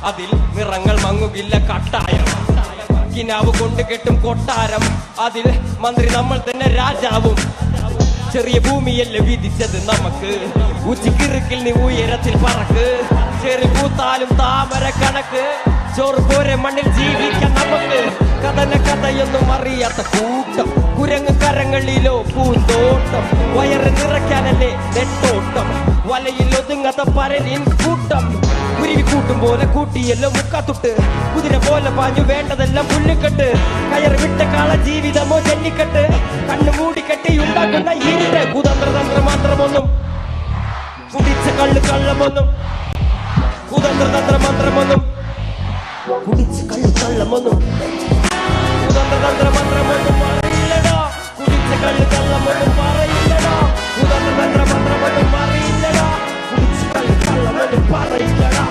അതിൽ നിറങ്ങൾ മങ്ങുകില്ല കട്ടായം. കിനാവ് കൊണ്ട് കെട്ടും കൊട്ടാരം, അതിൽ മന്ത്രി നമ്മൾ തന്നെ രാജാവും. ചെറിയ ഭൂമിയല്ലേ വിധിച്ചത് നമുക്ക്, ഉച്ചിക്കിറുക്കിൽ നീ ഉയരത്തിൽ പറക്ക്. ചെറു പൂത്താലും താമര കണക്ക്, ചോറ് പോരെ മണ്ണിൽ ജീവിക്കാൻ നമുക്ക്. കഥന കഥയൊന്നും അറിയാത്ത കൂട്ടം, കുരങ്ങ് കരങ്ങളിലോ പൂന്തോട്ടം. വയറ് നിറയ്ക്കാനല്ലേ നെട്ടോട്ടം, വലയിൽ ഒതുങ്ങാത്ത പരലിൻ കൂട്ടം. കുരുവി കൂട്ടും പോലെ കൂട്ടിയല്ലോ മുക്കാത്തുട്ട്, കുതിര പോലെ പാഞ്ഞു വേണ്ടതെല്ലാം പുല്ലിക്കെട്ട്. കയറ് വിട്ട കാള ജീവിതമോ ജല്ലിക്കെട്ട്, കണ്ണു മൂടിക്കെട്ടി ഉണ്ടാക്കുന്ന ഇരുട്ട്. കുതന്ത്രതന്ത്ര മന്ത്രമൊന്നും കുടിച്ച കള്ള് കള്ളമൊന്നും, കുതന്ത്രതന്ത്ര മന്ത്രമൊന്നും കുടിച്ച കള്ള് കള്ളമൊന്നും, കുതന്ത്രതന്ത്ര മന്ത്രമൊന്നും അറിയില്ലടോ. കുടിച്ച കള്ള് കള്ളമൊന്നും പറയില്ലടോ. കുതന്ത്രതന്ത്ര മന്ത്രമൊന്നും അറിയില്ലടോ. കുടിച്ച കള്ള് കള്ളമൊന്നും പറയില്ലടോ.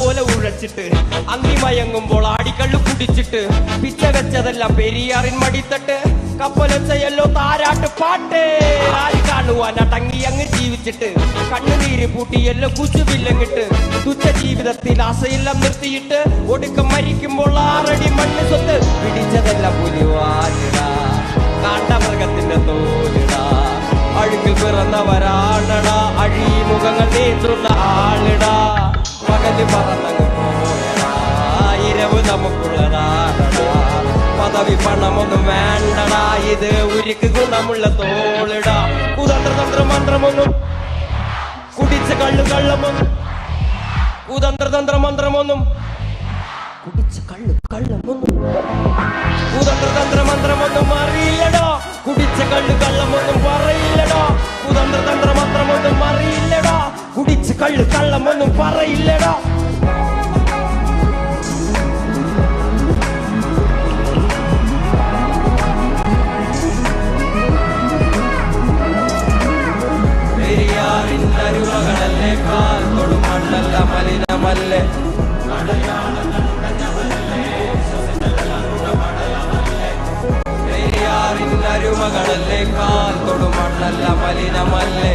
പോലെ ഉഴച്ചിട്ട് അന്തിമയങ്ങുമ്പോൾ ആടിക്കള്ളു കുടിച്ചിട്ട്, പിച്ച വെച്ചതെല്ലാം പെരിയാറിൻ മടിത്തട്ട്. കപ്പലൊച്ചയല്ലോ താരാട്ട് പാട്ട്, ആര് കാണുവാൻ അടങ്ങി അങ്ങ് ജീവിച്ചിട്ട്. കണ്ണുനീര് പൂട്ടിയല്ലോ കുച്ചുവില്ലങ്ങിട്ട്, തുച്ഛ ജീവിതത്തിൽ ആശയെല്ലാം നിർത്തിയിട്ട്. ഒടുക്കം മരിക്കുമ്പോൾ 6 അടി മണ്ണ് സ്വത്ത്. പിടിച്ചതെല്ലാം പുലിവാലിടാ, കാണ്ടമൃഗത്തിന്റെ തോലിടാ. അഴുകിൽ പിറന്നവരാണടാ, അഴിമുഖങ്ങൾ നേന്ത്രുന്ന ആളിടാ. പകല് പറന്നങ്ങ് പോയടാ, ഇരവ് നമുക്കുള്ളതാണടാ. പദവി പണമൊന്നും വേണ്ടടാ, ഇത് ഉരുക്ക് ഗുണമുള്ള തോളിടാ. കുതന്ത്രതന്ത്ര മന്ത്രമൊന്നും കുടിച്ച കള്ളു കള്ളമൊന്നും, കുതന്ത്രതന്ത്ര മന്ത്രമൊന്നും കുടിച്ച കള്ളു കള്ളമൊന്നും, കുതന്ത്രതന്ത്ര മന്ത്രമൊന്നും അറിയില്ലടോ. കുടിച്ച കള്ളു കള്ളമൊന്നും പറയില്ലടോ. കുതന്ത്രതന്ത്ര മന്ത്രമൊന്നും അറിയില്ലടോ. കുടിച്ച കള്ളു കള്ളമൊന്നും പറയില്ലടോ. പെരിയാറിൻ അരുമകളല്ലേ, കാൽ തൊടുമണ്ണല്ല മലിനമല്ലേ. പെരിയാറിൻ അരുമകളല്ലേ, കാൽ തൊടുമണ്ണല്ല മലിനമല്ലേ.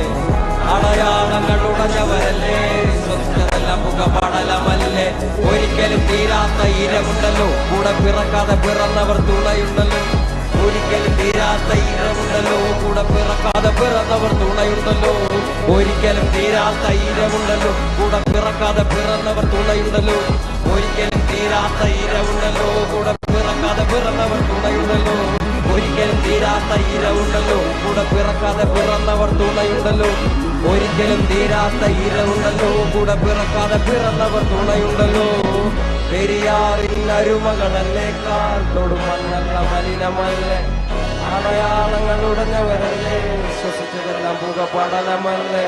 അടയാളങ്ങൾ ഉടഞ്ഞവരല്ലേ, സ്വസ്ഥതല്ല പുകപടലമല്ലേ. ഒരിക്കലും തീരാത്ത ഇരവുണ്ടല്ലോ, കൂടെ പിറക്കാതെ പിറന്നവർ തുണയുണ്ടല്ലോ. ഒരിക്കലും തീരാത്ത ഇരവുണ്ടല്ലോ, കൂടെ പിറക്കാതെ പിറന്നവർ തുണയുണ്ടല്ലോ. ഒരിക്കലും തീരാത്ത ഇരവുണ്ടല്ലോ, കൂടെ പിറക്കാതെ പിറന്നവർ തുണയുണ്ടല്ലോ. ഒരിക്കലും തീരാത്ത ഇരവുണ്ടല്ലോ, കൂടെ പിറക്കാതെ പിറന്നവർ തുണയുണ്ടല്ലോ. ഒരിക്കലും തീരാത്ത ഇരവുണ്ടല്ലോ, കൂടെ പിറക്കാതെ പിറന്നവർ തുണയുണ്ടല്ലോ. ഒരിക്കലും തീരാത്ത ഇരവുണ്ടല്ലോ, കൂടെ പിറക്കാതെ പിറന്നവർ തുണയുണ്ടല്ലോ. പെരിയാറിൻ അരുമകളല്ലേ, കാൽ തൊടുമണ്ണല്ല മലിനമല്ലേ. അടയാളങ്ങൾ ഉടഞ്ഞവരല്ലേ, ശ്വസിച്ചതെല്ലാം പുക പടലമല്ലേ.